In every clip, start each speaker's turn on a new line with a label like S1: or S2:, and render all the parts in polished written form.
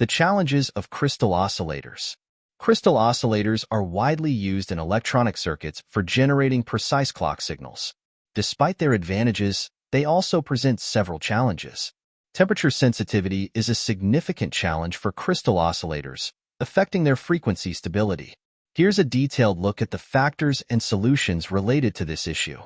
S1: The challenges of crystal oscillators. Crystal oscillators are widely used in electronic circuits for generating precise clock signals. Despite their advantages, they also present several challenges. Temperature sensitivity is a significant challenge for crystal oscillators, affecting their frequency stability. Here's a detailed look at the factors and solutions related to this issue.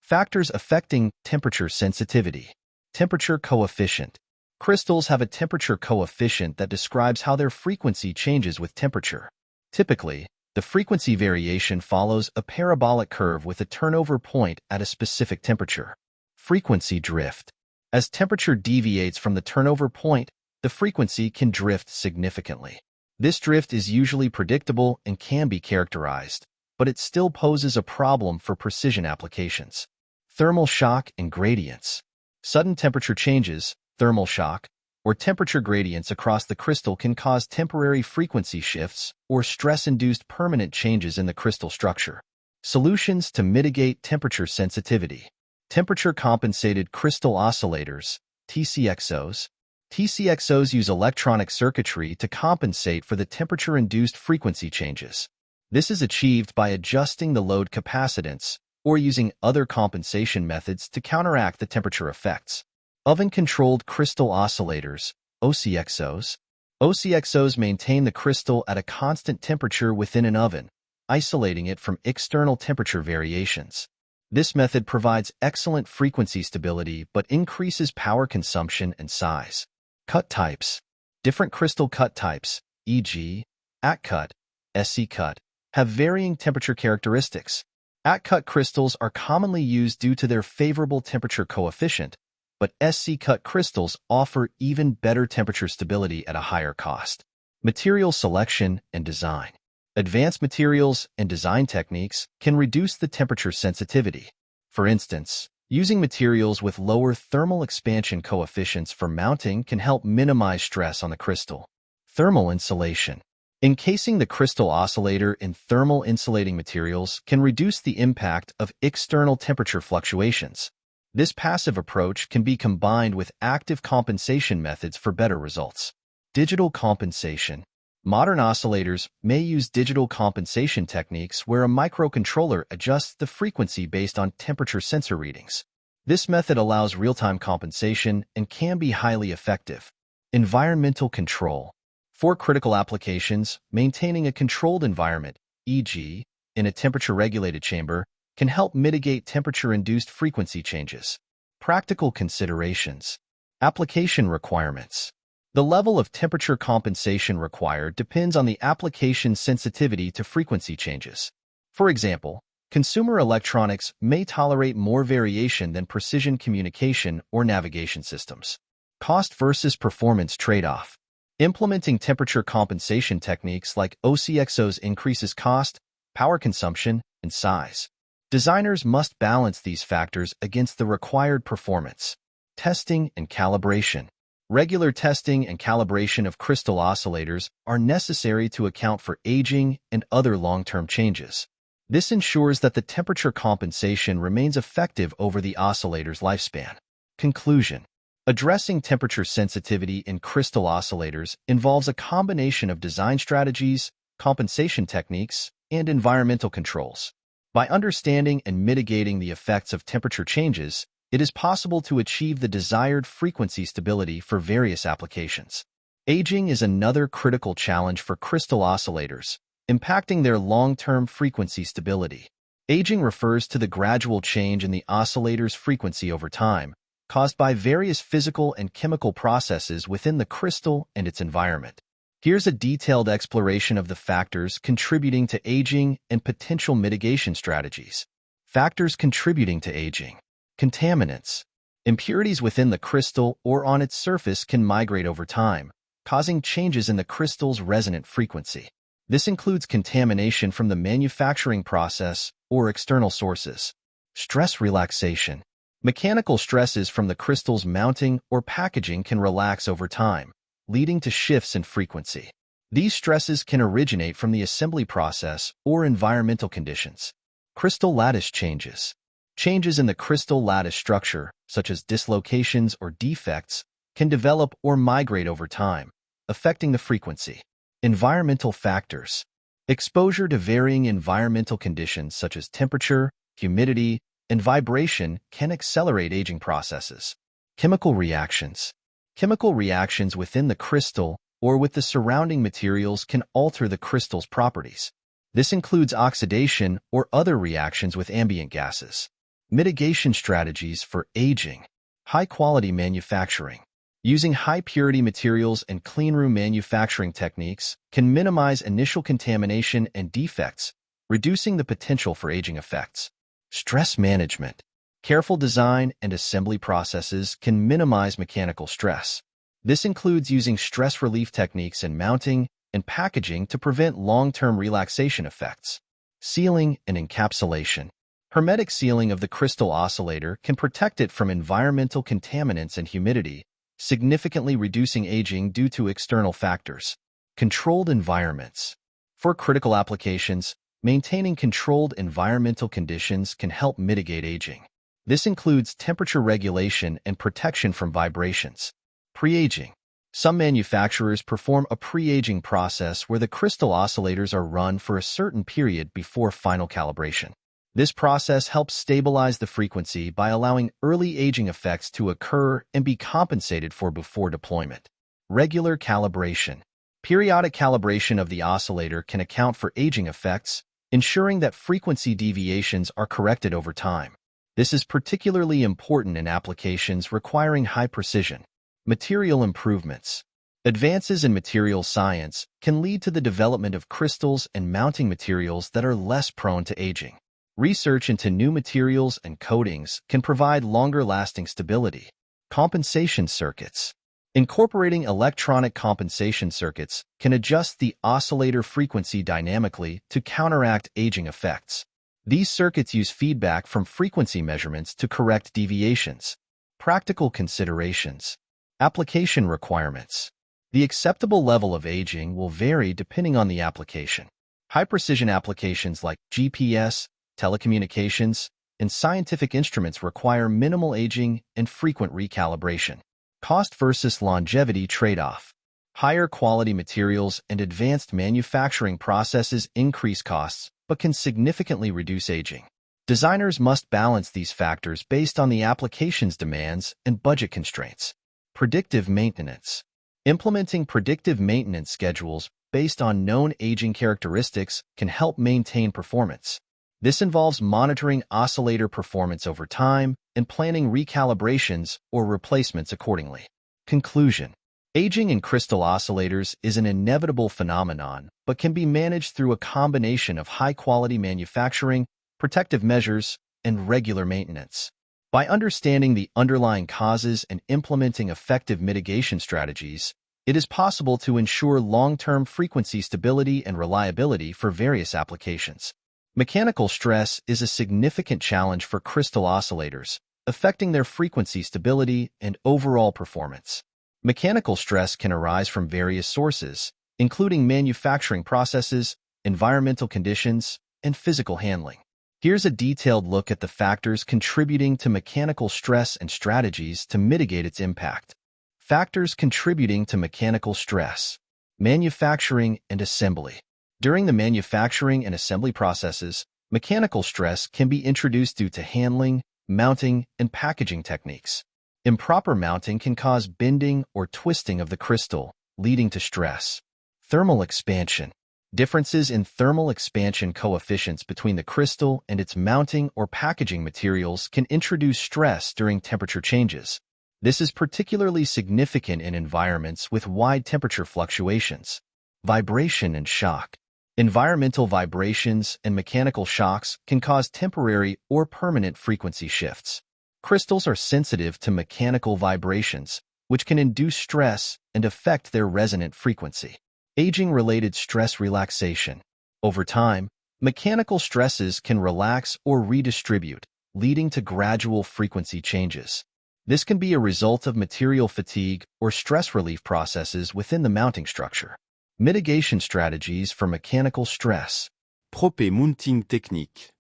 S1: Factors affecting temperature sensitivity. Temperature coefficient. Crystals have a temperature coefficient that describes how their frequency changes with temperature. Typically, the frequency variation follows a parabolic curve with a turnover point at a specific temperature. Frequency drift. As temperature deviates from the turnover point, the frequency can drift significantly. This drift is usually predictable and can be characterized, but it still poses a problem for precision applications. Thermal shock and gradients. Sudden temperature changes, thermal shock, or temperature gradients across the crystal can cause temporary frequency shifts or stress-induced permanent changes in the crystal structure. Solutions to mitigate temperature sensitivity. Temperature-compensated crystal oscillators, TCXOs. TCXOs use electronic circuitry to compensate for the temperature-induced frequency changes. This is achieved by adjusting the load capacitance or using other compensation methods to counteract the temperature effects. Oven-controlled crystal oscillators, OCXOs. OCXOs maintain the crystal at a constant temperature within an oven, isolating it from external temperature variations. This method provides excellent frequency stability but increases power consumption and size. Cut types. Different crystal cut types, e.g., at-cut, SC-cut, have varying temperature characteristics. At-cut crystals are commonly used due to their favorable temperature coefficient, but SC-cut crystals offer even better temperature stability at a higher cost. Material selection and design. Advanced materials and design techniques can reduce the temperature sensitivity. For instance, using materials with lower thermal expansion coefficients for mounting can help minimize stress on the crystal. Thermal insulation. Encasing the crystal oscillator in thermal insulating materials can reduce the impact of external temperature fluctuations. This passive approach can be combined with active compensation methods for better results. Digital compensation. Modern oscillators may use digital compensation techniques where a microcontroller adjusts the frequency based on temperature sensor readings. This method allows real-time compensation and can be highly effective. Environmental control. For critical applications, maintaining a controlled environment, e.g., in a temperature-regulated chamber, can help mitigate temperature-induced frequency changes. Practical considerations. Application requirements. The level of temperature compensation required depends on the application's sensitivity to frequency changes. For example, consumer electronics may tolerate more variation than precision communication or navigation systems. Cost versus performance trade-off. Implementing temperature compensation techniques like OCXOs increases cost, power consumption, and size. Designers must balance these factors against the required performance. Testing and calibration. Regular testing and calibration of crystal oscillators are necessary to account for aging and other long-term changes. This ensures that the temperature compensation remains effective over the oscillator's lifespan. Conclusion. Addressing temperature sensitivity in crystal oscillators involves a combination of design strategies, compensation techniques, and environmental controls. By understanding and mitigating the effects of temperature changes, it is possible to achieve the desired frequency stability for various applications. Aging is another critical challenge for crystal oscillators, impacting their long-term frequency stability. Aging refers to the gradual change in the oscillator's frequency over time, caused by various physical and chemical processes within the crystal and its environment. Here's a detailed exploration of the factors contributing to aging and potential mitigation strategies. Factors contributing to aging. Contaminants. Impurities within the crystal or on its surface can migrate over time, causing changes in the crystal's resonant frequency. This includes contamination from the manufacturing process or external sources. Stress relaxation. Mechanical stresses from the crystal's mounting or packaging can relax over time, leading to shifts in frequency. These stresses can originate from the assembly process or environmental conditions. Crystal lattice changes. Changes in the crystal lattice structure, such as dislocations or defects, can develop or migrate over time, affecting the frequency. Environmental factors. Exposure to varying environmental conditions such as temperature, humidity, and vibration can accelerate aging processes. Chemical reactions. Chemical reactions within the crystal or with the surrounding materials can alter the crystal's properties. This includes oxidation or other reactions with ambient gases. Mitigation strategies for aging. High-quality manufacturing. Using high-purity materials and cleanroom manufacturing techniques can minimize initial contamination and defects, reducing the potential for aging effects. Stress management. Careful design and assembly processes can minimize mechanical stress. This includes using stress relief techniques in mounting and packaging to prevent long-term relaxation effects. Sealing and encapsulation. Hermetic sealing of the crystal oscillator can protect it from environmental contaminants and humidity, significantly reducing aging due to external factors. Controlled environments. For critical applications, maintaining controlled environmental conditions can help mitigate aging. This includes temperature regulation and protection from vibrations. Pre-aging. Some manufacturers perform a pre-aging process where the crystal oscillators are run for a certain period before final calibration. This process helps stabilize the frequency by allowing early aging effects to occur and be compensated for before deployment. Regular calibration. Periodic calibration of the oscillator can account for aging effects, ensuring that frequency deviations are corrected over time. This is particularly important in applications requiring high precision. Material improvements. Advances in material science can lead to the development of crystals and mounting materials that are less prone to aging. Research into new materials and coatings can provide longer-lasting stability. Compensation circuits. Incorporating electronic compensation circuits can adjust the oscillator frequency dynamically to counteract aging effects. These circuits use feedback from frequency measurements to correct deviations. Practical considerations. Application requirements. The acceptable level of aging will vary depending on the application. High-precision applications like GPS, telecommunications, and scientific instruments require minimal aging and frequent recalibration. Cost versus longevity trade-off. Higher quality materials and advanced manufacturing processes increase costs but can significantly reduce aging. Designers must balance these factors based on the application's demands and budget constraints. Predictive maintenance. Implementing predictive maintenance schedules based on known aging characteristics can help maintain performance. This involves monitoring oscillator performance over time and planning recalibrations or replacements accordingly. Conclusion. Aging in crystal oscillators is an inevitable phenomenon, but can be managed through a combination of high-quality manufacturing, protective measures, and regular maintenance. By understanding the underlying causes and implementing effective mitigation strategies, it is possible to ensure long-term frequency stability and reliability for various applications. Mechanical stress is a significant challenge for crystal oscillators, affecting their frequency stability and overall performance. Mechanical stress can arise from various sources, including manufacturing processes, environmental conditions, and physical handling. Here's a detailed look at the factors contributing to mechanical stress and strategies to mitigate its impact. Factors contributing to mechanical stress. Manufacturing and assembly. During the manufacturing and assembly processes, mechanical stress can be introduced due to handling, mounting, and packaging techniques. Improper mounting can cause bending or twisting of the crystal, leading to stress. Thermal expansion. Differences in thermal expansion coefficients between the crystal and its mounting or packaging materials can introduce stress during temperature changes. This is particularly significant in environments with wide temperature fluctuations. Vibration and shock. Environmental vibrations and mechanical shocks can cause temporary or permanent frequency shifts. Crystals are sensitive to mechanical vibrations, which can induce stress and affect their resonant frequency. Aging-related stress relaxation. Over time, mechanical stresses can relax or redistribute, leading to gradual frequency changes. This can be a result of material fatigue or stress relief processes within the mounting structure. Mitigation strategies for mechanical stress.
S2: Propre mounting technique.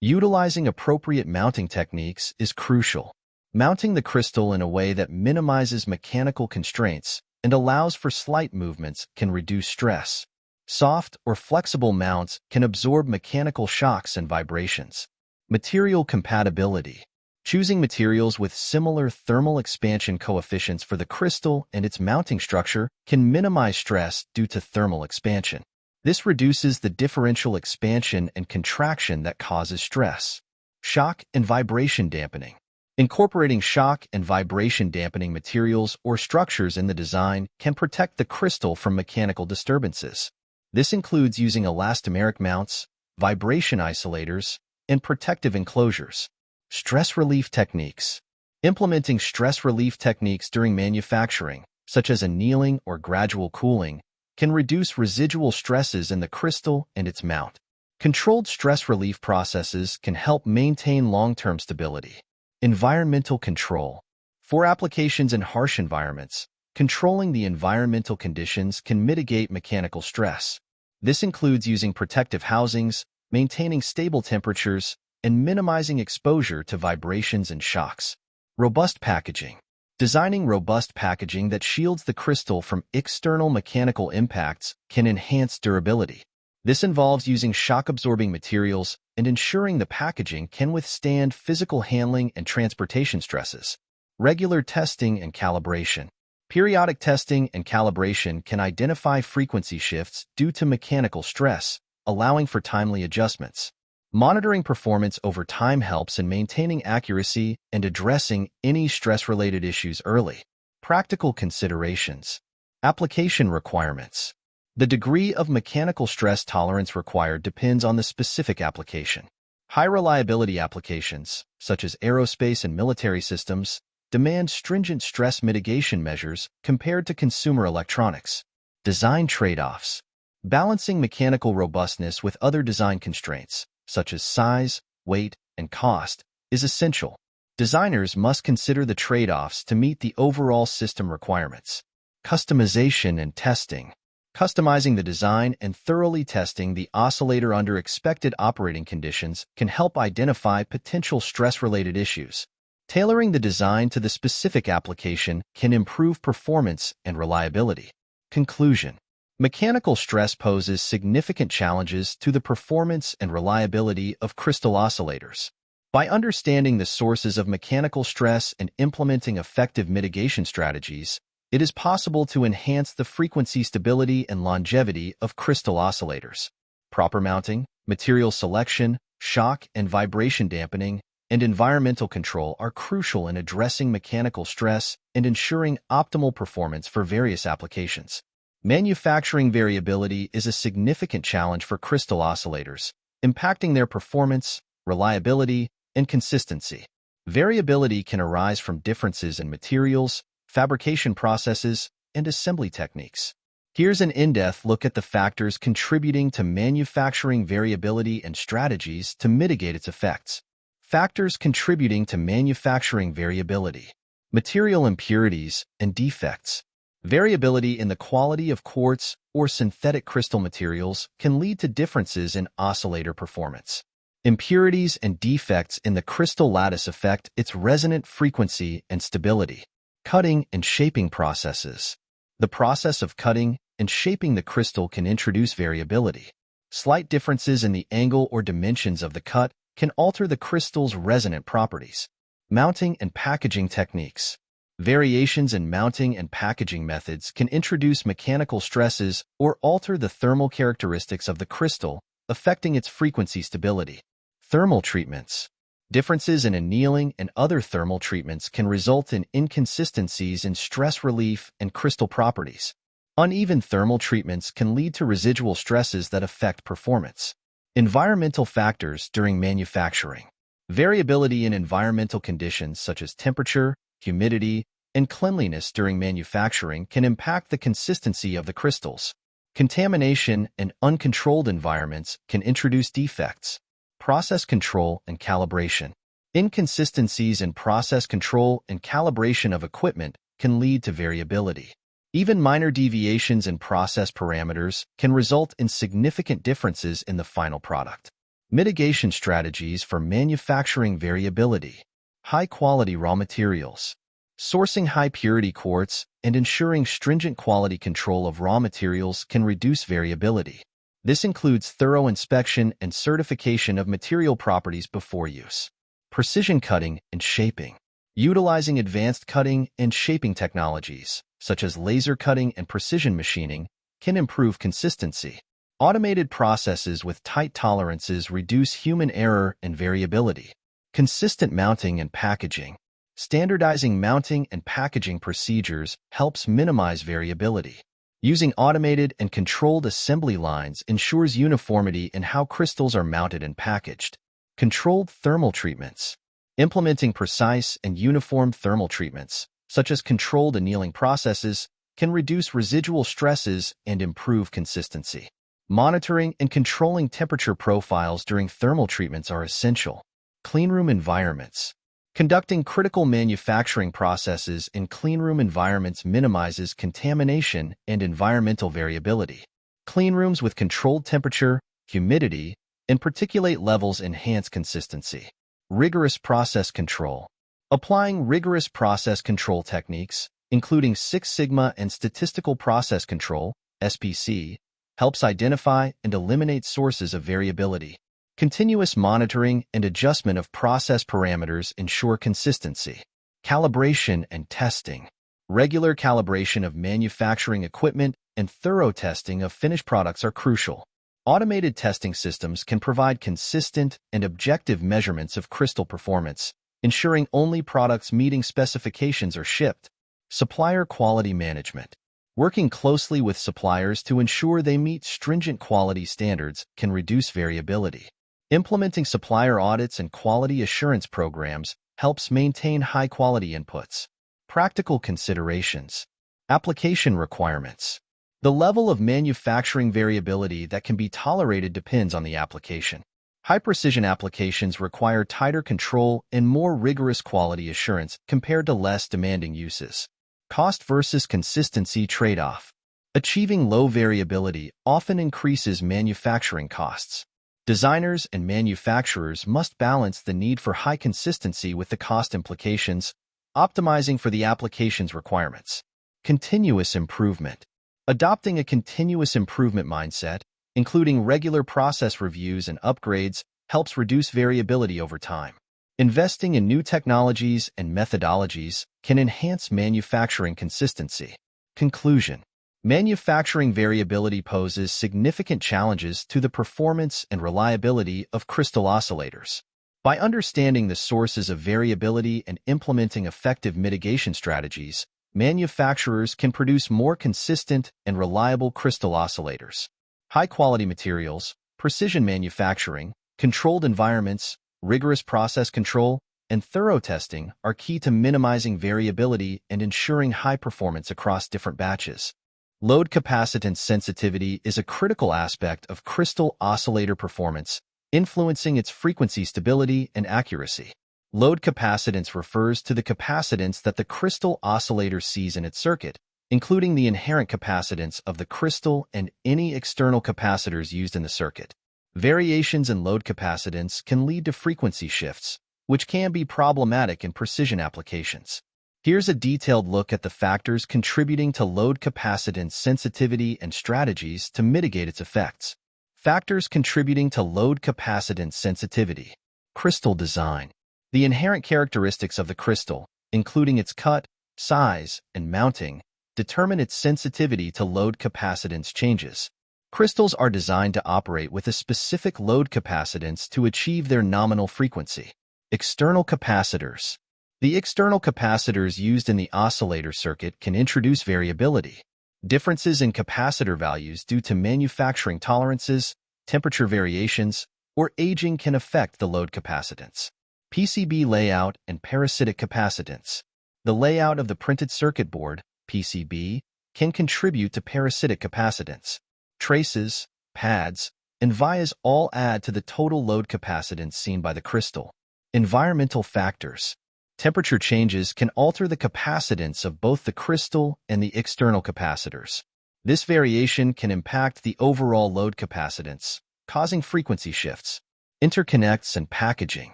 S1: Utilizing appropriate mounting techniques is crucial. Mounting the crystal in a way that minimizes mechanical constraints, and allows for slight movements can reduce stress. Soft or flexible mounts can absorb mechanical shocks and vibrations. Material compatibility. Choosing materials with similar thermal expansion coefficients for the crystal and its mounting structure can minimize stress due to thermal expansion. This reduces the differential expansion and contraction that causes stress. Shock and vibration dampening. Incorporating shock and vibration dampening materials or structures in the design can protect the crystal from mechanical disturbances. This includes using elastomeric mounts, vibration isolators, and protective enclosures. Stress relief techniques. Implementing stress relief techniques during manufacturing, such as annealing or gradual cooling, can reduce residual stresses in the crystal and its mount. Controlled stress relief processes can help maintain long-term stability. Environmental control. For applications in harsh environments, controlling the environmental conditions can mitigate mechanical stress. This includes using protective housings, maintaining stable temperatures, and minimizing exposure to vibrations and shocks. Robust packaging. Designing robust packaging that shields the crystal from external mechanical impacts can enhance durability. This involves using shock-absorbing materials and ensuring the packaging can withstand physical handling and transportation stresses. Regular testing and calibration. Periodic testing and calibration can identify frequency shifts due to mechanical stress, allowing for timely adjustments. Monitoring performance over time helps in maintaining accuracy and addressing any stress-related issues early. Practical considerations. Application requirements. The degree of mechanical stress tolerance required depends on the specific application. High-reliability applications, such as aerospace and military systems, demand stringent stress mitigation measures compared to consumer electronics. Design trade-offs. Balancing mechanical robustness with other design constraints, such as size, weight, and cost, is essential. Designers must consider the trade-offs to meet the overall system requirements. Customization and testing. Customizing the design and thoroughly testing the oscillator under expected operating conditions can help identify potential stress-related issues. Tailoring the design to the specific application can improve performance and reliability. Conclusion. Mechanical stress poses significant challenges to the performance and reliability of crystal oscillators. By understanding the sources of mechanical stress and implementing effective mitigation strategies, it is possible to enhance the frequency stability and longevity of crystal oscillators. Proper mounting, material selection, shock and vibration dampening, and environmental control are crucial in addressing mechanical stress and ensuring optimal performance for various applications. Manufacturing variability is a significant challenge for crystal oscillators, impacting their performance, reliability, and consistency. Variability can arise from differences in materials, fabrication processes, and assembly techniques. Here's an in-depth look at the factors contributing to manufacturing variability and strategies to mitigate its effects. Factors contributing to manufacturing variability. Material impurities and defects. Variability in the quality of quartz or synthetic crystal materials can lead to differences in oscillator performance. Impurities and defects in the crystal lattice affect its resonant frequency and stability. Cutting and shaping processes. The process of cutting and shaping the crystal can introduce variability. Slight differences in the angle or dimensions of the cut can alter the crystal's resonant properties. Mounting and packaging techniques. Variations in mounting and packaging methods can introduce mechanical stresses or alter the thermal characteristics of the crystal, affecting its frequency stability. Thermal treatments. Differences in annealing and other thermal treatments can result in inconsistencies in stress relief and crystal properties. Uneven thermal treatments can lead to residual stresses that affect performance. Environmental factors during manufacturing. Variability in environmental conditions such as temperature, humidity, and cleanliness during manufacturing can impact the consistency of the crystals. Contamination and uncontrolled environments can introduce defects. Process control and calibration. Inconsistencies in process control and calibration of equipment can lead to variability. Even minor deviations in process parameters can result in significant differences in the final product. Mitigation strategies for manufacturing variability. High-quality raw materials. Sourcing high-purity quartz and ensuring stringent quality control of raw materials can reduce variability. This includes thorough inspection and certification of material properties before use. Precision cutting and shaping. Utilizing advanced cutting and shaping technologies, such as laser cutting and precision machining, can improve consistency. Automated processes with tight tolerances reduce human error and variability. Consistent mounting and packaging. Standardizing mounting and packaging procedures helps minimize variability. Using automated and controlled assembly lines ensures uniformity in how crystals are mounted and packaged. Controlled thermal treatments. Implementing precise and uniform thermal treatments, such as controlled annealing processes, can reduce residual stresses and improve consistency. Monitoring and controlling temperature profiles during thermal treatments are essential. Cleanroom environments. Conducting critical manufacturing processes in cleanroom environments minimizes contamination and environmental variability. Cleanrooms with controlled temperature, humidity, and particulate levels enhance consistency. Rigorous process control. Applying rigorous process control techniques, including Six Sigma and statistical process control, SPC, helps identify and eliminate sources of variability. Continuous monitoring and adjustment of process parameters ensure consistency. Calibration and testing. Regular calibration of manufacturing equipment and thorough testing of finished products are crucial. Automated testing systems can provide consistent and objective measurements of crystal performance, ensuring only products meeting specifications are shipped. Supplier quality management. Working closely with suppliers to ensure they meet stringent quality standards can reduce variability. Implementing supplier audits and quality assurance programs helps maintain high-quality inputs. Practical considerations. Application requirements. The level of manufacturing variability that can be tolerated depends on the application. High-precision applications require tighter control and more rigorous quality assurance compared to less demanding uses. Cost versus consistency trade-off. Achieving low variability often increases manufacturing costs. Designers and manufacturers must balance the need for high consistency with the cost implications, optimizing for the application's requirements. Continuous improvement. Adopting a continuous improvement mindset, including regular process reviews and upgrades, helps reduce variability over time. Investing in new technologies and methodologies can enhance manufacturing consistency. Conclusion. Manufacturing variability poses significant challenges to the performance and reliability of crystal oscillators. By understanding the sources of variability and implementing effective mitigation strategies, manufacturers can produce more consistent and reliable crystal oscillators. High-quality materials, precision manufacturing, controlled environments, rigorous process control, and thorough testing are key to minimizing variability and ensuring high performance across different batches. Load capacitance sensitivity is a critical aspect of crystal oscillator performance, influencing its frequency stability and accuracy. Load capacitance refers to the capacitance that the crystal oscillator sees in its circuit, including the inherent capacitance of the crystal and any external capacitors used in the circuit. Variations in load capacitance can lead to frequency shifts, which can be problematic in precision applications. Here's a detailed look at the factors contributing to load capacitance sensitivity and strategies to mitigate its effects. Factors contributing to load capacitance sensitivity. Crystal design. The inherent characteristics of the crystal, including its cut, size, and mounting, determine its sensitivity to load capacitance changes. Crystals are designed to operate with a specific load capacitance to achieve their nominal frequency. External capacitors. The external capacitors used in the oscillator circuit can introduce variability. Differences in capacitor values due to manufacturing tolerances, temperature variations, or aging can affect the load capacitance. PCB layout and parasitic capacitance. The layout of the printed circuit board, PCB, can contribute to parasitic capacitance. Traces, pads, and vias all add to the total load capacitance seen by the crystal. Environmental factors. Temperature changes can alter the capacitance of both the crystal and the external capacitors. This variation can impact the overall load capacitance, causing frequency shifts. Interconnects and packaging.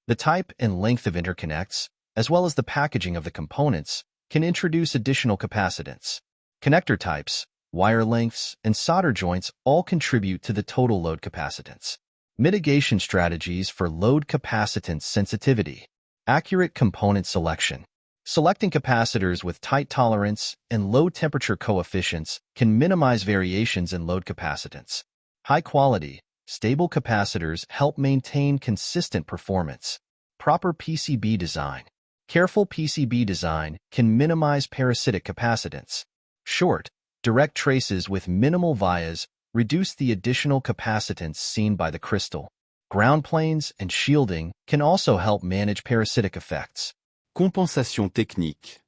S1: The type and length of interconnects, as well as the packaging of the components, can introduce additional capacitance. Connector types, wire lengths, and solder joints all contribute to the total load capacitance. Mitigation strategies for load capacitance sensitivity. Accurate component selection. Selecting capacitors with tight tolerance and low temperature coefficients can minimize variations in load capacitance. High-quality, stable capacitors help maintain consistent performance. Proper PCB design. Careful PCB design can minimize parasitic capacitance. Short, direct traces with minimal vias reduce the additional capacitance seen by the crystal. Ground planes and shielding can also help manage parasitic effects.
S2: Compensation technique.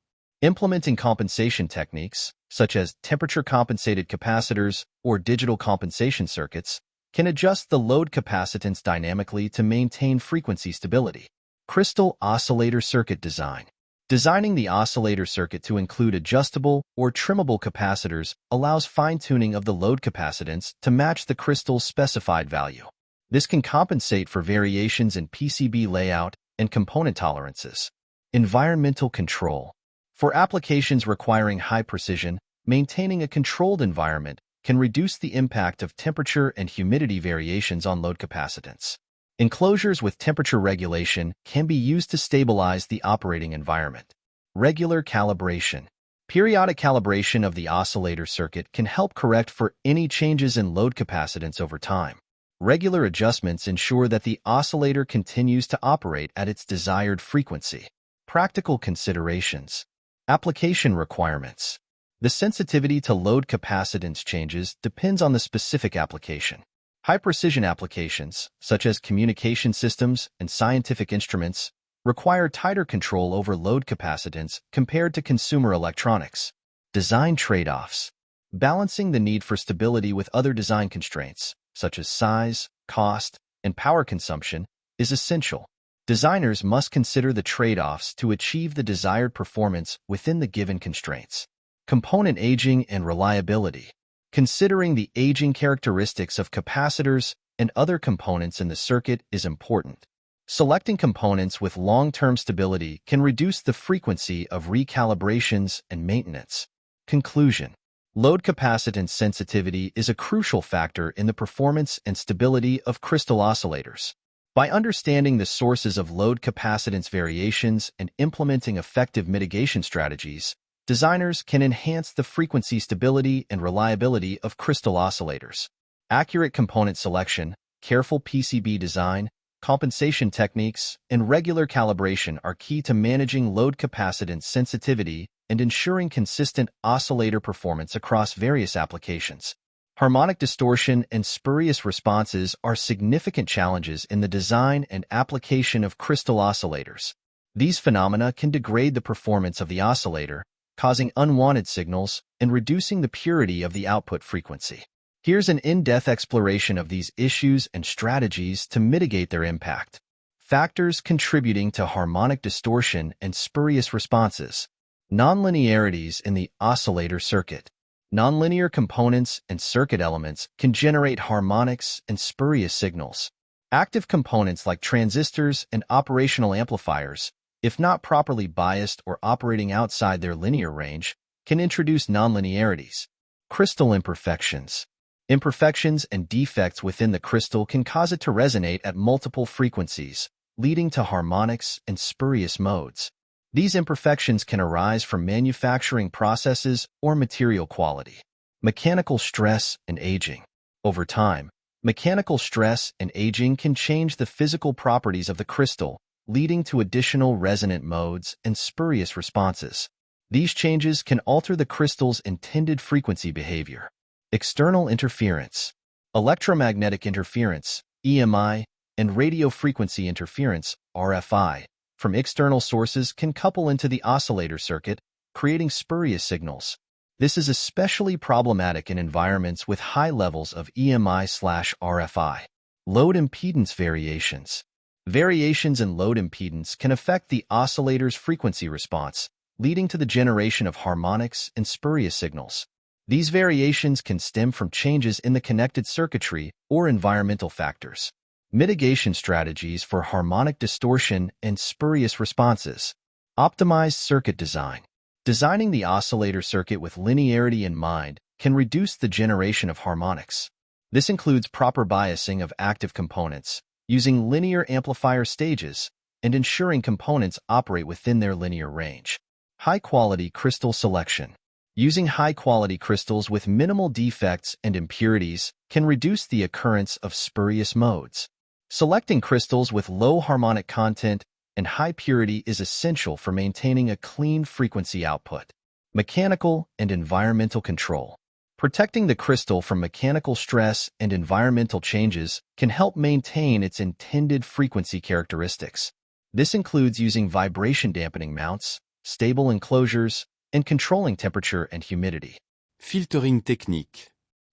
S1: Implementing compensation techniques, such as temperature-compensated capacitors or digital compensation circuits, can adjust the load capacitance dynamically to maintain frequency stability. Crystal oscillator circuit design. Designing the oscillator circuit to include adjustable or trimmable capacitors allows fine-tuning of the load capacitance to match the crystal's specified value. This can compensate for variations in PCB layout and component tolerances. Environmental control. For applications requiring high precision, maintaining a controlled environment can reduce the impact of temperature and humidity variations on load capacitance. Enclosures with temperature regulation can be used to stabilize the operating environment. Regular calibration. Periodic calibration of the oscillator circuit can help correct for any changes in load capacitance over time. Regular adjustments ensure that the oscillator continues to operate at its desired frequency. Practical considerations. Application requirements. The sensitivity to load capacitance changes depends on the specific application. High-precision applications, such as communication systems and scientific instruments, require tighter control over load capacitance compared to consumer electronics. Design trade-offs. Balancing the need for stability with other design constraints, such as size, cost, and power consumption, is essential. Designers must consider the trade-offs to achieve the desired performance within the given constraints. Component aging and reliability. Considering the aging characteristics of capacitors and other components in the circuit is important. Selecting components with long-term stability can reduce the frequency of recalibrations and maintenance. Conclusion. Load capacitance sensitivity is a crucial factor in the performance and stability of crystal oscillators. By understanding the sources of load capacitance variations and implementing effective mitigation strategies, designers can enhance the frequency stability and reliability of crystal oscillators. Accurate component selection, careful PCB design, compensation techniques, and regular calibration are key to managing load capacitance sensitivity and ensuring consistent oscillator performance across various applications. Harmonic distortion and spurious responses are significant challenges in the design and application of crystal oscillators. These phenomena can degrade the performance of the oscillator, causing unwanted signals and reducing the purity of the output frequency. Here's an in-depth exploration of these issues and strategies to mitigate their impact. Factors contributing to harmonic distortion and spurious responses. Nonlinearities in the oscillator circuit. Nonlinear components and circuit elements can generate harmonics and spurious signals. Active components like transistors and operational amplifiers, if not properly biased or operating outside their linear range, can introduce nonlinearities. Crystal imperfections. Imperfections and defects within the crystal can cause it to resonate at multiple frequencies, leading to harmonics and spurious modes. These imperfections can arise from manufacturing processes or material quality. Mechanical stress and aging. Over time, mechanical stress and aging can change the physical properties of the crystal, leading to additional resonant modes and spurious responses. These changes can alter the crystal's intended frequency behavior. External interference. Electromagnetic interference, EMI, and radio frequency interference, RFI, from external sources can couple into the oscillator circuit, creating spurious signals. This is especially problematic in environments with high levels of EMI/RFI. Load impedance variations. Variations in load impedance can affect the oscillator's frequency response, leading to the generation of harmonics and spurious signals. These variations can stem from changes in the connected circuitry or environmental factors. Mitigation strategies for harmonic distortion and spurious responses. Optimized circuit design. Designing the oscillator circuit with linearity in mind can reduce the generation of harmonics. This includes proper biasing of active components, using linear amplifier stages, and ensuring components operate within their linear range. High-quality crystal selection. Using high-quality crystals with minimal defects and impurities can reduce the occurrence of spurious modes. Selecting crystals with low harmonic content and high purity is essential for maintaining a clean frequency output. Mechanical and environmental control. Protecting the crystal from mechanical stress and environmental changes can help maintain its intended frequency characteristics. This includes using vibration dampening mounts, stable enclosures, and controlling temperature and humidity.
S2: Filtering technique.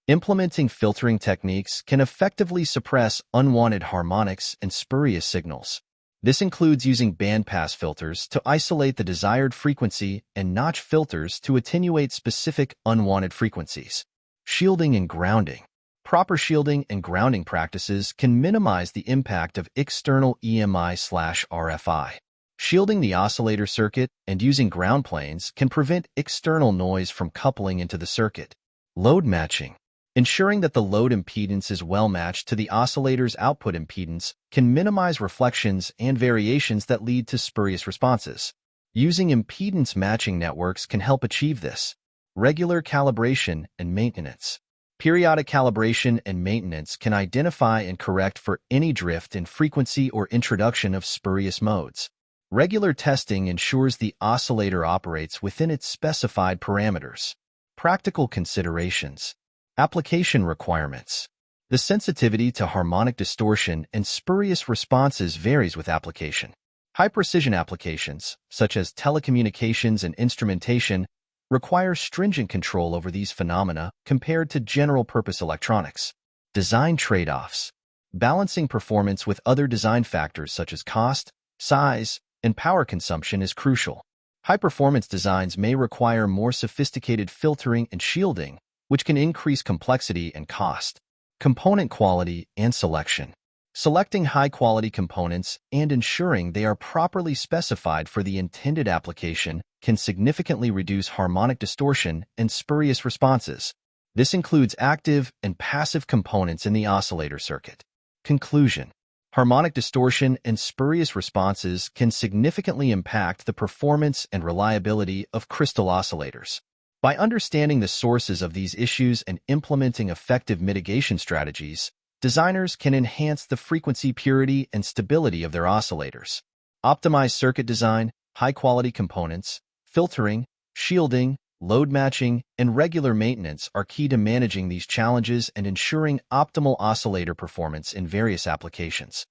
S1: Implementing filtering techniques can effectively suppress unwanted harmonics and spurious signals. This includes using bandpass filters to isolate the desired frequency and notch filters to attenuate specific unwanted frequencies. Shielding and grounding. Proper shielding and grounding practices can minimize the impact of external EMI/RFI. Shielding the oscillator circuit and using ground planes can prevent external noise from coupling into the circuit. Load matching. Ensuring that the load impedance is well matched to the oscillator's output impedance can minimize reflections and variations that lead to spurious responses. Using impedance matching networks can help achieve this. Regular calibration and maintenance. Periodic calibration and maintenance can identify and correct for any drift in frequency or introduction of spurious modes. Regular testing ensures the oscillator operates within its specified parameters. Practical considerations. Application requirements. The sensitivity to harmonic distortion and spurious responses varies with application. High-precision applications, such as telecommunications and instrumentation, require stringent control over these phenomena compared to general-purpose electronics. Design trade-offs. Balancing performance with other design factors such as cost, size, and power consumption is crucial. High-performance designs may require more sophisticated filtering and shielding, which can increase complexity and cost. Component quality and selection. Selecting high-quality components and ensuring they are properly specified for the intended application can significantly reduce harmonic distortion and spurious responses. This includes active and passive components in the oscillator circuit. Conclusion. Harmonic distortion and spurious responses can significantly impact the performance and reliability of crystal oscillators. By understanding the sources of these issues and implementing effective mitigation strategies, designers can enhance the frequency purity and stability of their oscillators. Optimized circuit design, high-quality components, filtering, shielding, load matching, and regular maintenance are key to managing these challenges and ensuring optimal oscillator performance in various applications.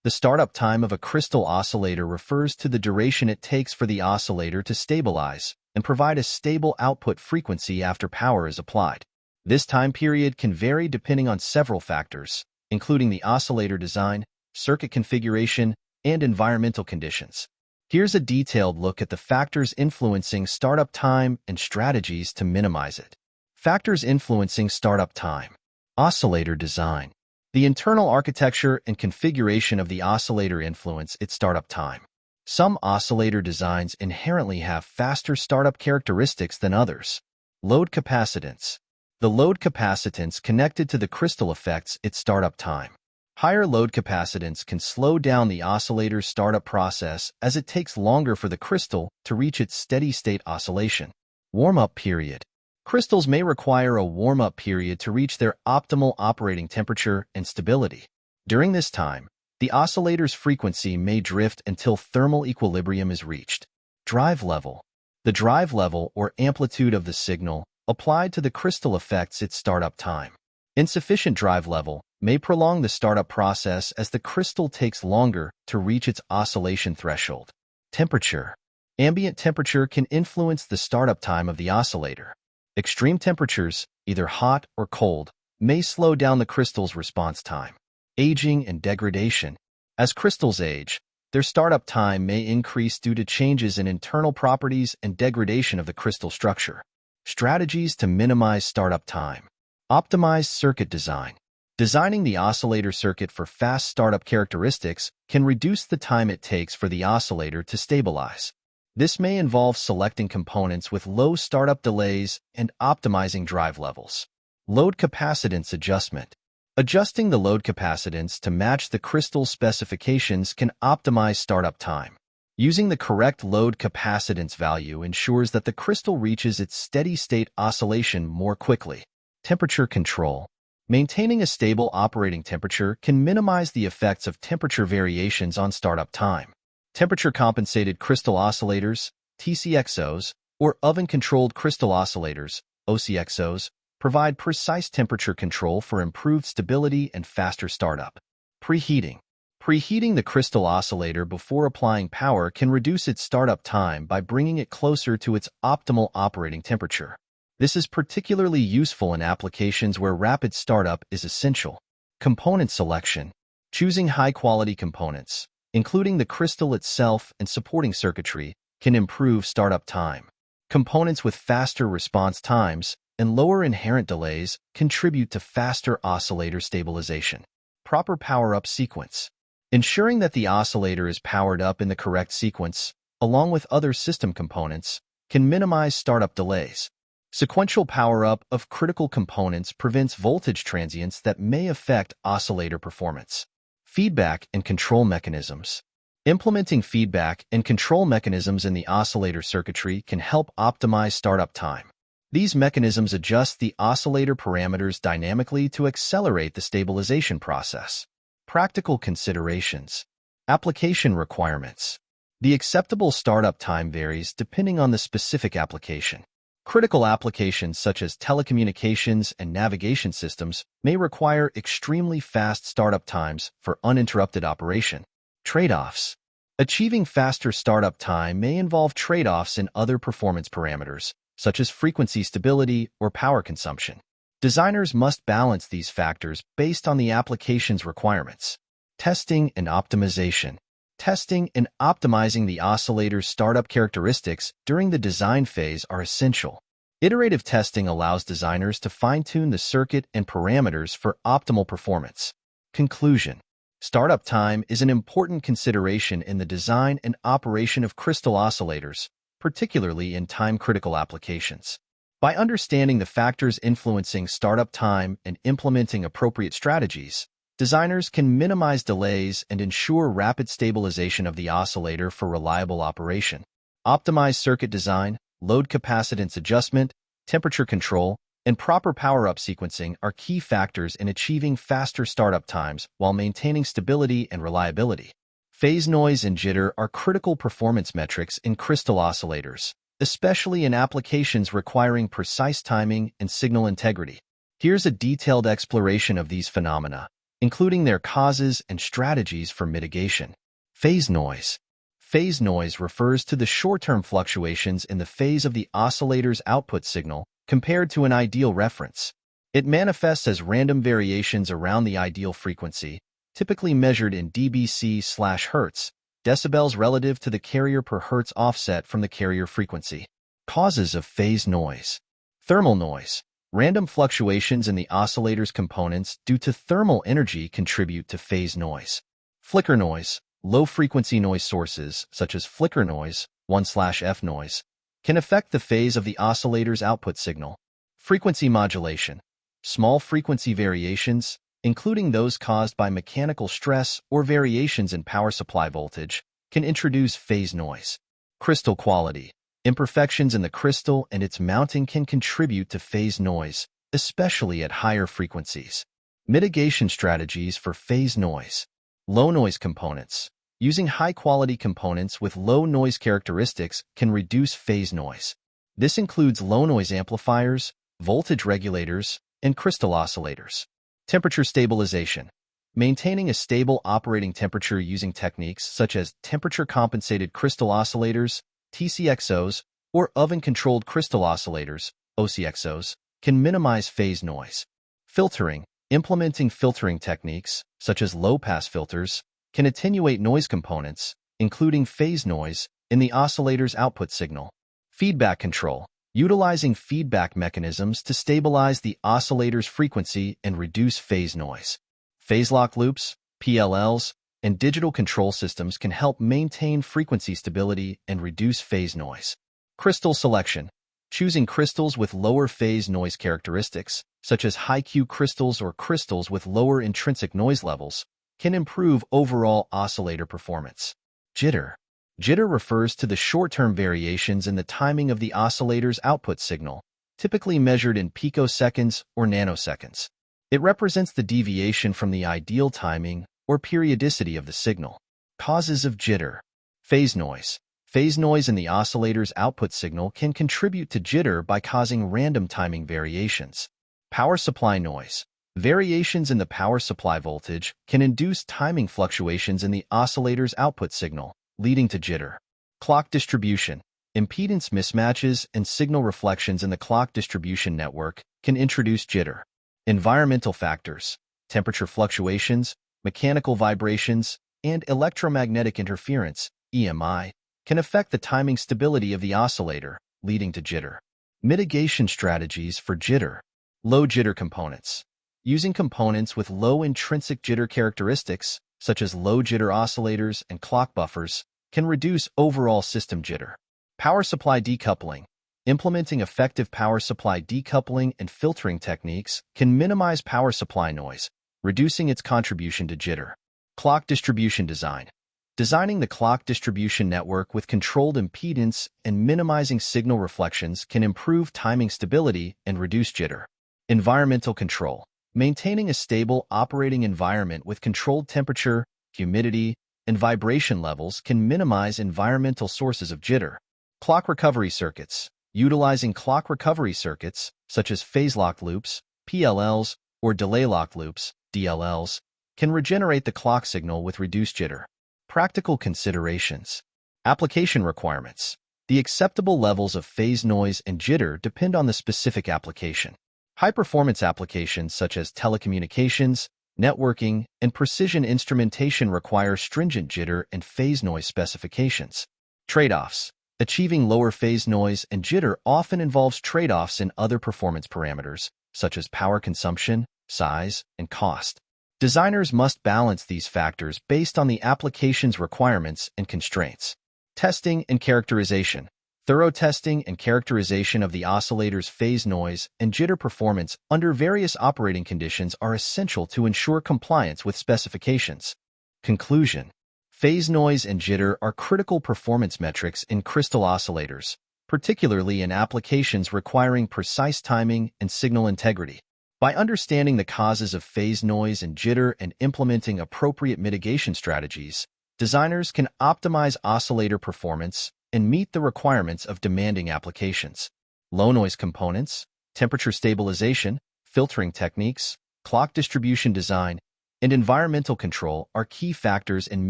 S1: The startup time of a crystal oscillator refers to the duration it takes for the oscillator to stabilize and provide a stable output frequency after power is applied. This time period can vary depending on several factors, including the oscillator design, circuit configuration, and environmental conditions. Here's a detailed look at the factors influencing startup time and strategies to minimize it. Factors influencing startup time. Oscillator design. The internal architecture and configuration of the oscillator influence its startup time. Some oscillator designs inherently have faster startup characteristics than others. Load capacitance. The load capacitance connected to the crystal affects its startup time. Higher load capacitance can slow down the oscillator's startup process as it takes longer for the crystal to reach its steady-state oscillation. Warm-up period. Crystals may require a warm-up period to reach their optimal operating temperature and stability. During this time, the oscillator's frequency may drift until thermal equilibrium is reached. Drive level. The drive level or amplitude of the signal applied to the crystal affects its startup time. Insufficient drive level may prolong the startup process as the crystal takes longer to reach its oscillation threshold. Temperature. Ambient temperature can influence the startup time of the oscillator. Extreme temperatures, either hot or cold, may slow down the crystal's response time. Aging and degradation. As crystals age, their startup time may increase due to changes in internal properties and degradation of the crystal structure. Strategies to minimize startup time. Optimized circuit design. Designing the oscillator circuit for fast startup characteristics can reduce the time it takes for the oscillator to stabilize. This may involve selecting components with low startup delays and optimizing drive levels. Load capacitance adjustment. Adjusting the load capacitance to match the crystal specifications can optimize startup time. Using the correct load capacitance value ensures that the crystal reaches its steady-state oscillation more quickly. Temperature control. Maintaining a stable operating temperature can minimize the effects of temperature variations on startup time. Temperature-compensated crystal oscillators, TCXOs, or oven-controlled crystal oscillators, OCXOs, provide precise temperature control for improved stability and faster startup. Preheating. Preheating the crystal oscillator before applying power can reduce its startup time by bringing it closer to its optimal operating temperature. This is particularly useful in applications where rapid startup is essential. Component selection. Choosing high-quality components, including the crystal itself and supporting circuitry, can improve startup time. Components with faster response times and lower inherent delays contribute to faster oscillator stabilization. Proper power-up sequence. Ensuring that the oscillator is powered up in the correct sequence, along with other system components, can minimize startup delays. Sequential power-up of critical components prevents voltage transients that may affect oscillator performance. Feedback and control mechanisms. Implementing feedback and control mechanisms in the oscillator circuitry can help optimize startup time. These mechanisms adjust the oscillator parameters dynamically to accelerate the stabilization process. Practical considerations. Application requirements. The acceptable startup time varies depending on the specific application. Critical applications such as telecommunications and navigation systems may require extremely fast startup times for uninterrupted operation. Trade-offs. Achieving faster startup time may involve trade-offs in other performance parameters, such as frequency stability or power consumption. Designers must balance these factors based on the application's requirements. Testing and optimization. Testing and optimizing the oscillator's startup characteristics during the design phase are essential. Iterative testing allows designers to fine-tune the circuit and parameters for optimal performance. Conclusion. Startup time is an important consideration in the design and operation of crystal oscillators, particularly in time-critical applications. By understanding the factors influencing startup time and implementing appropriate strategies, designers can minimize delays and ensure rapid stabilization of the oscillator for reliable operation. Optimized circuit design, load capacitance adjustment, temperature control, and proper power-up sequencing are key factors in achieving faster startup times while maintaining stability and reliability. Phase noise and jitter are critical performance metrics in crystal oscillators, especially in applications requiring precise timing and signal integrity. Here's a detailed exploration of these phenomena, including their causes and strategies for mitigation. Phase noise. Phase noise refers to the short-term fluctuations in the phase of the oscillator's output signal compared to an ideal reference. It manifests as random variations around the ideal frequency, typically measured in dBc/Hz, decibels relative to the carrier per Hertz offset from the carrier frequency. Causes of phase noise. Thermal noise. Random fluctuations in the oscillator's components due to thermal energy contribute to phase noise. Flicker noise. Low-frequency noise sources, such as flicker noise, 1/F noise, can affect the phase of the oscillator's output signal. Frequency modulation. Small frequency variations, including those caused by mechanical stress or variations in power supply voltage, can introduce phase noise. Crystal quality. Imperfections in the crystal and its mounting can contribute to phase noise, especially at higher frequencies. Mitigation strategies for phase noise. Low noise components. Using high-quality components with low noise characteristics can reduce phase noise. This includes low noise amplifiers, voltage regulators, and crystal oscillators. Temperature stabilization. Maintaining a stable operating temperature using techniques such as temperature-compensated crystal oscillators, TCXOs, or oven-controlled crystal oscillators, OCXOs, can minimize phase noise. Filtering. Implementing filtering techniques, such as low-pass filters, can attenuate noise components, including phase noise, in the oscillator's output signal. Feedback control. Utilizing feedback mechanisms to stabilize the oscillator's frequency and reduce phase noise. Phase lock loops, PLLs, and digital control systems can help maintain frequency stability and reduce phase noise. Crystal selection. Choosing crystals with lower phase noise characteristics, such as high-Q crystals or crystals with lower intrinsic noise levels, can improve overall oscillator performance. Jitter. Jitter refers to the short-term variations in the timing of the oscillator's output signal, typically measured in picoseconds or nanoseconds. It represents the deviation from the ideal timing or periodicity of the signal. Causes of jitter. Phase noise. Phase noise in the oscillator's output signal can contribute to jitter by causing random timing variations. Power supply noise. Variations in the power supply voltage can induce timing fluctuations in the oscillator's output signal, leading to jitter. Clock distribution. Impedance mismatches and signal reflections in the clock distribution network can introduce jitter. Environmental factors. Temperature fluctuations, mechanical vibrations, and electromagnetic interference, EMI, can affect the timing stability of the oscillator, leading to jitter. Mitigation strategies for jitter. Low jitter components. Using components with low intrinsic jitter characteristics, such as low jitter oscillators and clock buffers, can reduce overall system jitter. Power supply decoupling. Implementing effective power supply decoupling and filtering techniques can minimize power supply noise, reducing its contribution to jitter. Clock distribution design. Designing the clock distribution network with controlled impedance and minimizing signal reflections can improve timing stability and reduce jitter. Environmental control. Maintaining a stable operating environment with controlled temperature, humidity, and vibration levels can minimize environmental sources of jitter. Clock recovery circuits. Utilizing clock recovery circuits, such as phase-locked loops, PLLs, or delay-locked loops, DLLs, can regenerate the clock signal with reduced jitter. Practical considerations. Application requirements. The acceptable levels of phase noise and jitter depend on the specific application. High-performance applications such as telecommunications, networking, and precision instrumentation require stringent jitter and phase noise specifications. Trade-offs. Achieving lower phase noise and jitter often involves trade-offs in other performance parameters, such as power consumption, size, and cost. Designers must balance these factors based on the application's requirements and constraints. Testing and characterization. Thorough testing and characterization of the oscillator's phase noise and jitter performance under various operating conditions are essential to ensure compliance with specifications. Conclusion. Phase noise and jitter are critical performance metrics in crystal oscillators, particularly in applications requiring precise timing and signal integrity. By understanding the causes of phase noise and jitter and implementing appropriate mitigation strategies, designers can optimize oscillator performance and meet the requirements of demanding applications. Low noise components, temperature stabilization, filtering techniques, clock distribution design, and environmental control are key factors in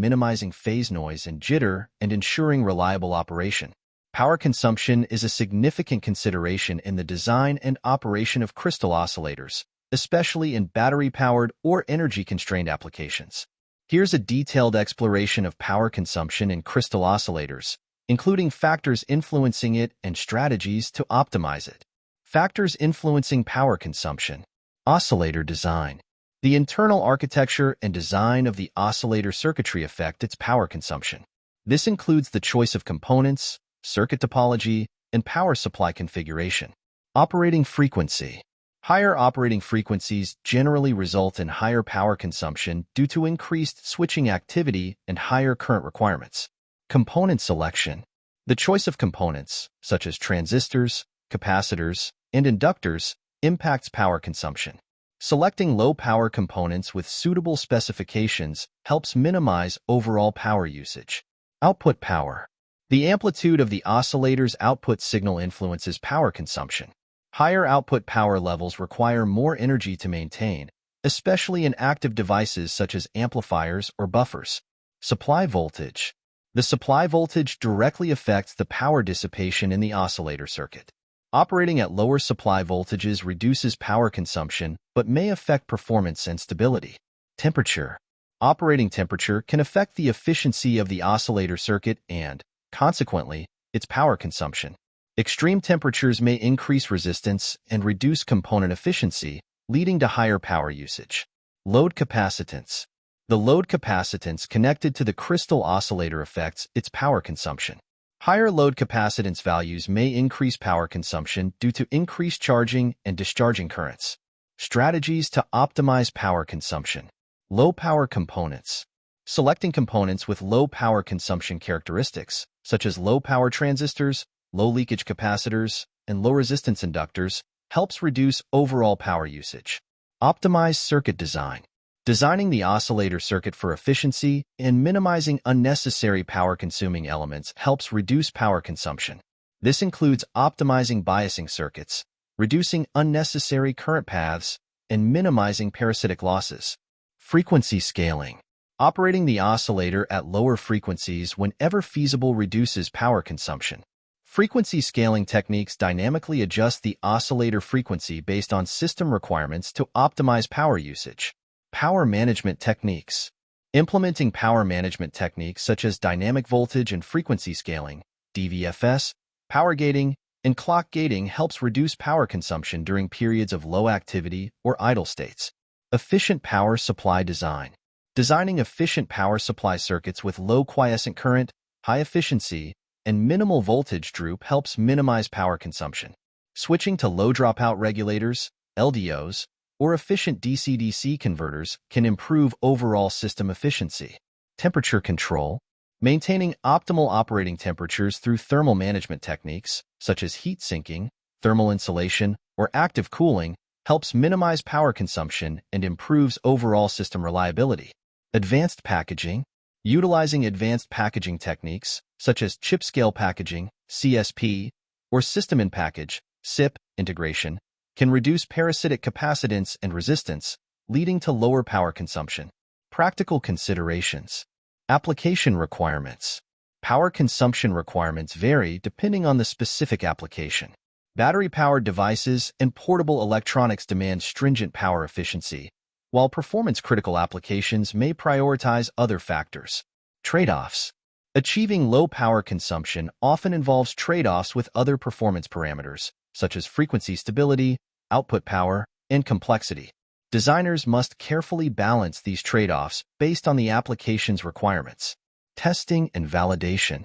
S1: minimizing phase noise and jitter and ensuring reliable operation. Power consumption is a significant consideration in the design and operation of crystal oscillators, especially in battery-powered or energy-constrained applications. Here's a detailed exploration of power consumption in crystal oscillators, including factors influencing it and strategies to optimize it. Factors influencing power consumption. Oscillator design. The internal architecture and design of the oscillator circuitry affect its power consumption. This includes the choice of components, circuit topology, and power supply configuration. Operating frequency. Higher operating frequencies generally result in higher power consumption due to increased switching activity and higher current requirements. Component selection. The choice of components, such as transistors, capacitors, and inductors, impacts power consumption. Selecting low-power components with suitable specifications helps minimize overall power usage. Output power. The amplitude of the oscillator's output signal influences power consumption. Higher output power levels require more energy to maintain, especially in active devices such as amplifiers or buffers. Supply voltage. The supply voltage directly affects the power dissipation in the oscillator circuit. Operating at lower supply voltages reduces power consumption but may affect performance and stability. Temperature. Operating temperature can affect the efficiency of the oscillator circuit and, consequently, its power consumption. Extreme temperatures may increase resistance and reduce component efficiency, leading to higher power usage. Load capacitance. The load capacitance connected to the crystal oscillator affects its power consumption. Higher load capacitance values may increase power consumption due to increased charging and discharging currents. Strategies to optimize power consumption. Low power components. Selecting components with low power consumption characteristics, such as low power transistors, low leakage capacitors, and low resistance inductors, helps reduce overall power usage. Optimize circuit design. Designing the oscillator circuit for efficiency and minimizing unnecessary power-consuming elements helps reduce power consumption. This includes optimizing biasing circuits, reducing unnecessary current paths, and minimizing parasitic losses. Frequency scaling. Operating the oscillator at lower frequencies whenever feasible reduces power consumption. Frequency scaling techniques dynamically adjust the oscillator frequency based on system requirements to optimize power usage. Power management techniques. Implementing power management techniques such as dynamic voltage and frequency scaling, DVFS, power gating, and clock gating helps reduce power consumption during periods of low activity or idle states. Efficient power supply design. Designing efficient power supply circuits with low quiescent current, high efficiency, and minimal voltage droop helps minimize power consumption. Switching to low dropout regulators, LDOs, or efficient DC-DC converters can improve overall system efficiency. Temperature control. Maintaining optimal operating temperatures through thermal management techniques, such as heat sinking, thermal insulation, or active cooling, helps minimize power consumption and improves overall system reliability. Advanced packaging. Utilizing advanced packaging techniques, such as chip-scale packaging, CSP, or system-in-package, SiP, integration, can reduce parasitic capacitance and resistance, leading to lower power consumption. Practical considerations. Application requirements. Power consumption requirements vary depending on the specific application. Battery-powered devices and portable electronics demand stringent power efficiency, while performance-critical applications may prioritize other factors. Trade-offs. Achieving low power consumption often involves trade-offs with other performance parameters, such as frequency stability, output power, and complexity. Designers must carefully balance these trade-offs based on the application's requirements. Testing and validation.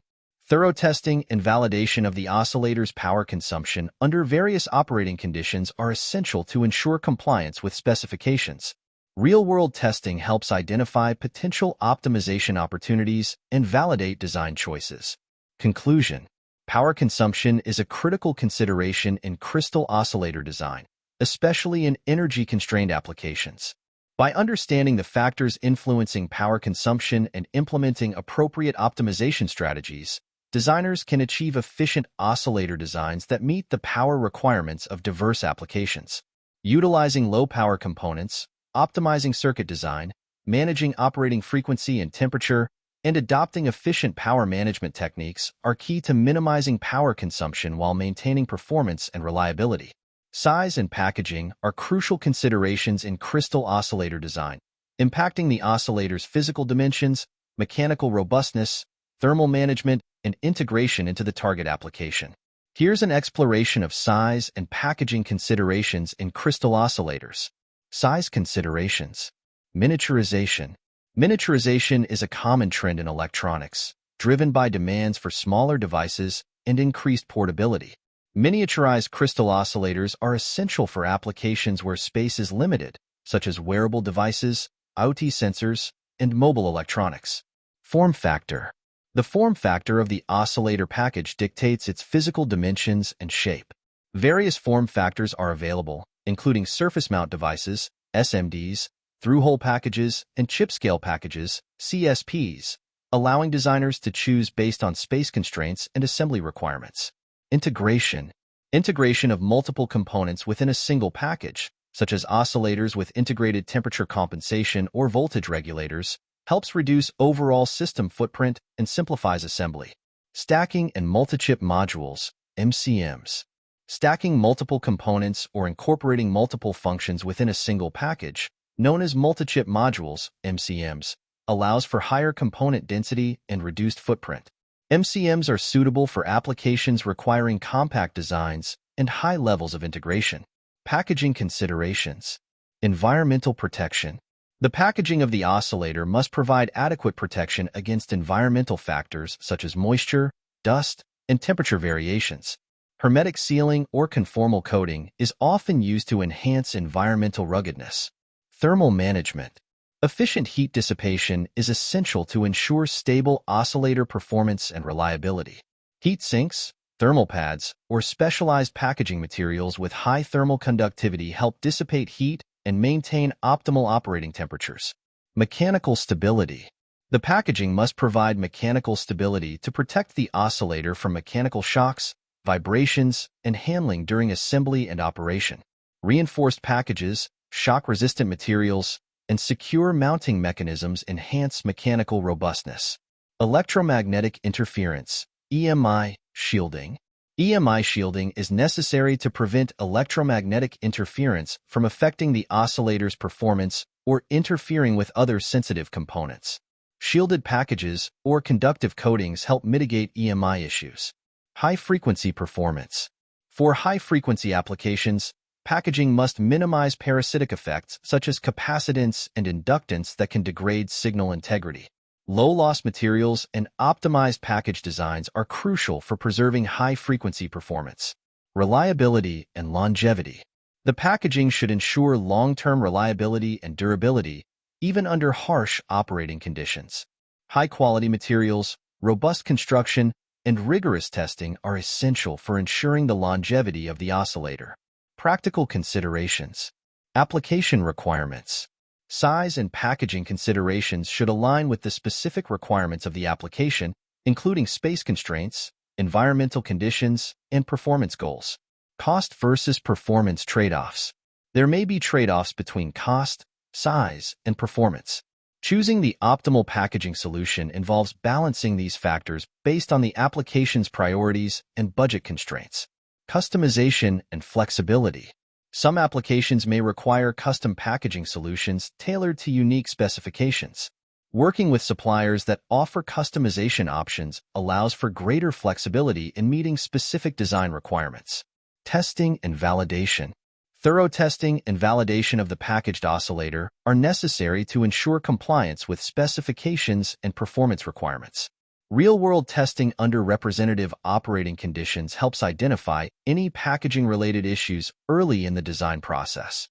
S1: Thorough testing and validation of the oscillator's power consumption under various operating conditions are essential to ensure compliance with specifications. Real-world testing helps identify potential optimization opportunities and validate design choices. Conclusion. Power consumption is a critical consideration in crystal oscillator design, especially in energy-constrained applications. By understanding the factors influencing power consumption and implementing appropriate optimization strategies, designers can achieve efficient oscillator designs that meet the power requirements of diverse applications. Utilizing low-power components, optimizing circuit design, managing operating frequency and temperature, and adopting efficient power management techniques are key to minimizing power consumption while maintaining performance and reliability. Size and packaging are crucial considerations in crystal oscillator design, impacting the oscillator's physical dimensions, mechanical robustness, thermal management, and integration into the target application. Here's an exploration of size and packaging considerations in crystal oscillators. Size considerations. Miniaturization. Miniaturization is a common trend in electronics, driven by demands for smaller devices and increased portability. Miniaturized crystal oscillators are essential for applications where space is limited, such as wearable devices, IoT sensors, and mobile electronics. Form factor. The form factor of the oscillator package dictates its physical dimensions and shape. Various form factors are available, including surface mount devices, SMDs, through-hole packages, and chip-scale packages, CSPs, allowing designers to choose based on space constraints and assembly requirements. Integration. Integration of multiple components within a single package, such as oscillators with integrated temperature compensation or voltage regulators, helps reduce overall system footprint and simplifies assembly. Stacking and multi-chip modules, MCMs. Stacking multiple components or incorporating multiple functions within a single package, known as multi-chip modules, MCMs, allows for higher component density and reduced footprint. MCMs are suitable for applications requiring compact designs and high levels of integration. Packaging considerations. Environmental protection. The packaging of the oscillator must provide adequate protection against environmental factors such as moisture, dust, and temperature variations. Hermetic sealing or conformal coating is often used to enhance environmental ruggedness. Thermal management. Efficient heat dissipation is essential to ensure stable oscillator performance and reliability. Heat sinks, thermal pads, or specialized packaging materials with high thermal conductivity help dissipate heat and maintain optimal operating temperatures. Mechanical stability. The packaging must provide mechanical stability to protect the oscillator from mechanical shocks, vibrations, and handling during assembly and operation. Reinforced packages, shock-resistant materials, and secure mounting mechanisms enhance mechanical robustness. Electromagnetic interference, EMI, shielding. EMI shielding is necessary to prevent electromagnetic interference from affecting the oscillator's performance or interfering with other sensitive components. Shielded packages or conductive coatings help mitigate EMI issues. High-frequency performance. For high-frequency applications, packaging must minimize parasitic effects such as capacitance and inductance that can degrade signal integrity. Low-loss materials and optimized package designs are crucial for preserving high-frequency performance. Reliability and longevity. The packaging should ensure long-term reliability and durability, even under harsh operating conditions. High-quality materials, robust construction, and rigorous testing are essential for ensuring the longevity of the oscillator. Practical considerations. Application requirements. Size and packaging considerations should align with the specific requirements of the application, including space constraints, environmental conditions, and performance goals. Cost versus performance trade-offs. There may be trade-offs between cost, size, and performance. Choosing the optimal packaging solution involves balancing these factors based on the application's priorities and budget constraints. Customization and flexibility. Some applications may require custom packaging solutions tailored to unique specifications. Working with suppliers that offer customization options allows for greater flexibility in meeting specific design requirements. Testing and validation. Thorough testing and validation of the packaged oscillator are necessary to ensure compliance with specifications and performance requirements. Real-world testing under representative operating conditions helps identify any packaging-related issues early in the design process.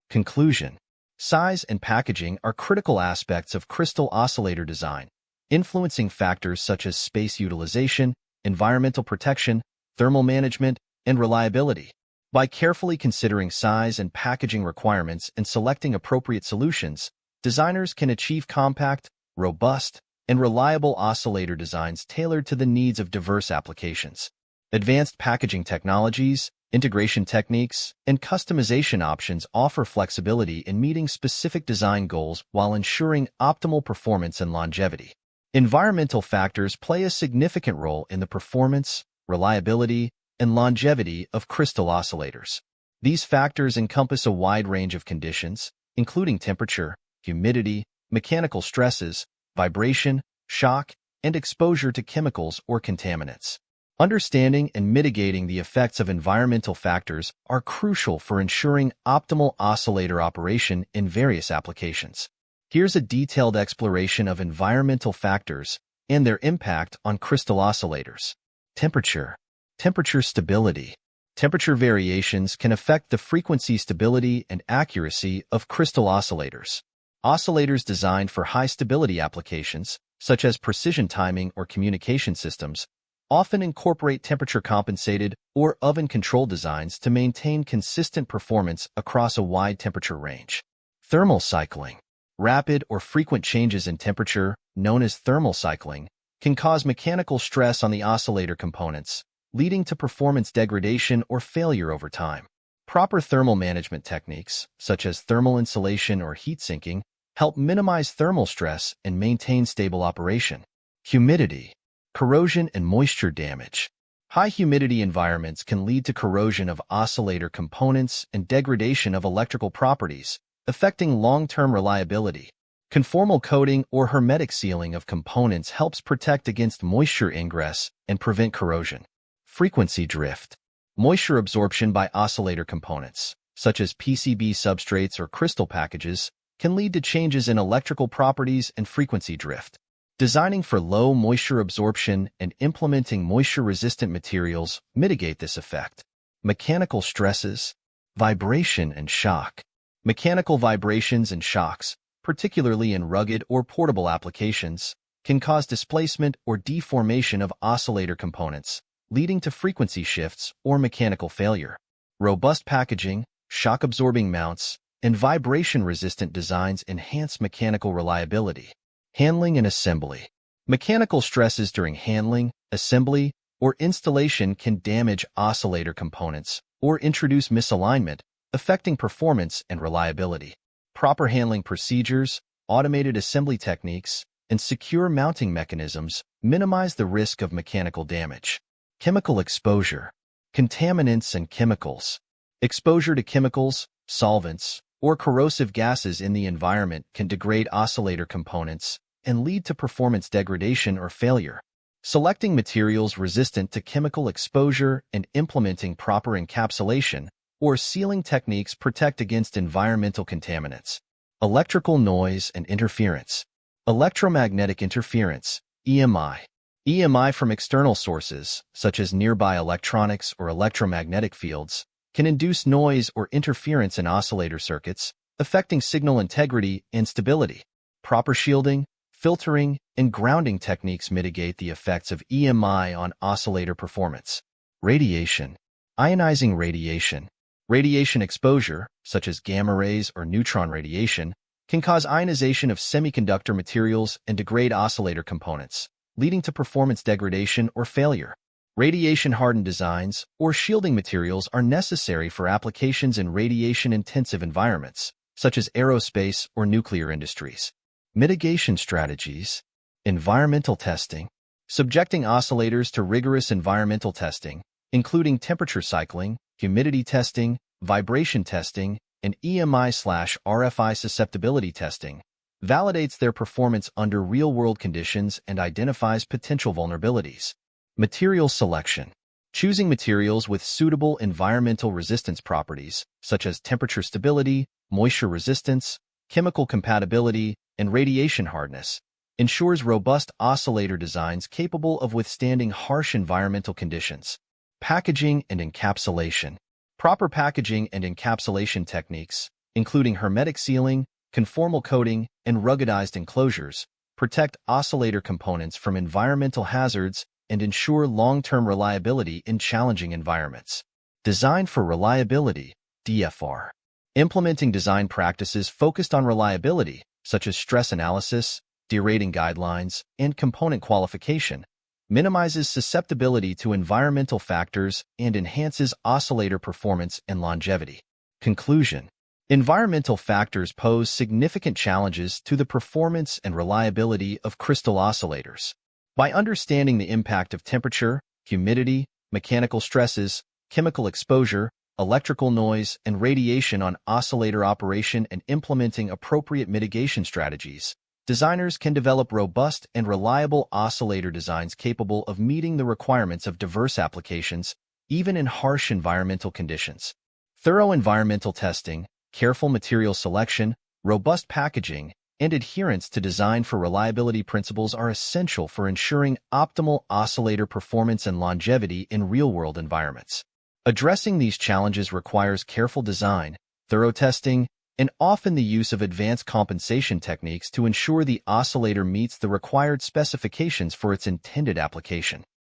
S1: Conclusion. Size and packaging are critical aspects of crystal oscillator design, influencing factors such as space utilization, environmental protection, thermal management, and reliability. By carefully considering size and packaging requirements and selecting appropriate solutions, designers can achieve compact, robust, and reliable oscillator designs tailored to the needs of diverse applications. Advanced packaging technologies, integration techniques, and customization options offer flexibility in meeting specific design goals while ensuring optimal performance and longevity. Environmental factors play a significant role in the performance, reliability, and longevity of crystal oscillators. These factors encompass a wide range of conditions, including temperature, humidity, mechanical stresses, vibration, shock, and exposure to chemicals or contaminants. Understanding and mitigating the effects of environmental factors are crucial for ensuring optimal oscillator operation in various applications. Here's a detailed exploration of environmental factors and their impact on crystal oscillators. Temperature. Temperature stability. Temperature variations can affect the frequency stability and accuracy of crystal oscillators. Oscillators designed for high stability applications, such as precision timing or communication systems, often incorporate temperature-compensated or oven-controlled designs to maintain consistent performance across a wide temperature range. Thermal cycling. Rapid or frequent changes in temperature, known as thermal cycling, can cause mechanical stress on the oscillator components, leading to performance degradation or failure over time. Proper thermal management techniques, such as thermal insulation or heat sinking, help minimize thermal stress and maintain stable operation. Humidity. Corrosion and moisture damage. High humidity environments can lead to corrosion of oscillator components and degradation of electrical properties, affecting long-term reliability. Conformal coating or hermetic sealing of components helps protect against moisture ingress and prevent corrosion. Frequency drift. Moisture absorption by oscillator components, such as PCB substrates or crystal packages, can lead to changes in electrical properties and frequency drift. Designing for low moisture absorption and implementing moisture-resistant materials mitigate this effect. Mechanical stresses, vibration and shock. Mechanical vibrations and shocks, particularly in rugged or portable applications, can cause displacement or deformation of oscillator components, leading to frequency shifts or mechanical failure. Robust packaging, shock-absorbing mounts, and vibration-resistant designs enhance mechanical reliability. Handling and assembly. Mechanical stresses during handling, assembly, or installation can damage oscillator components or introduce misalignment, affecting performance and reliability. Proper handling procedures, automated assembly techniques, and secure mounting mechanisms minimize the risk of mechanical damage. Chemical exposure. Contaminants and chemicals. Exposure to chemicals, solvents, or corrosive gases in the environment can degrade oscillator components and lead to performance degradation or failure. Selecting materials resistant to chemical exposure and implementing proper encapsulation or sealing techniques protect against environmental contaminants. Electrical noise and interference. Electromagnetic interference, EMI. EMI from external sources, such as nearby electronics or electromagnetic fields, can induce noise or interference in oscillator circuits, affecting signal integrity and stability. Proper shielding, filtering, and grounding techniques mitigate the effects of EMI on oscillator performance. Radiation. Ionizing radiation. Radiation exposure, such as gamma rays or neutron radiation, can cause ionization of semiconductor materials and degrade oscillator components, leading to performance degradation or failure. Radiation-hardened designs or shielding materials are necessary for applications in radiation-intensive environments, such as aerospace or nuclear industries. Mitigation strategies. Environmental testing. Subjecting oscillators to rigorous environmental testing, including temperature cycling, humidity testing, vibration testing, and EMI/RFI susceptibility testing, validates their performance under real-world conditions and identifies potential vulnerabilities. Material selection. Choosing materials with suitable environmental resistance properties, such as temperature stability, moisture resistance, chemical compatibility, and radiation hardness, ensures robust oscillator designs capable of withstanding harsh environmental conditions. Packaging and encapsulation. Proper packaging and encapsulation techniques, including hermetic sealing, conformal coating, and ruggedized enclosures, protect oscillator components from environmental hazards and ensure long-term reliability in challenging environments. Design for reliability, DFR. Implementing design practices focused on reliability, such as stress analysis, derating guidelines, and component qualification, minimizes susceptibility to environmental factors and enhances oscillator performance and longevity. Conclusion. Environmental factors pose significant challenges to the performance and reliability of crystal oscillators. By understanding the impact of temperature, humidity, mechanical stresses, chemical exposure, electrical noise, and radiation on oscillator operation and implementing appropriate mitigation strategies, designers can develop robust and reliable oscillator designs capable of meeting the requirements of diverse applications, even in harsh environmental conditions. Thorough environmental testing, careful material selection, robust packaging, and adherence to design for reliability principles are essential for ensuring optimal oscillator performance and longevity in real-world environments. Addressing these challenges requires careful design, thorough testing, and often the use of advanced compensation techniques to ensure the oscillator meets the required specifications for its intended application.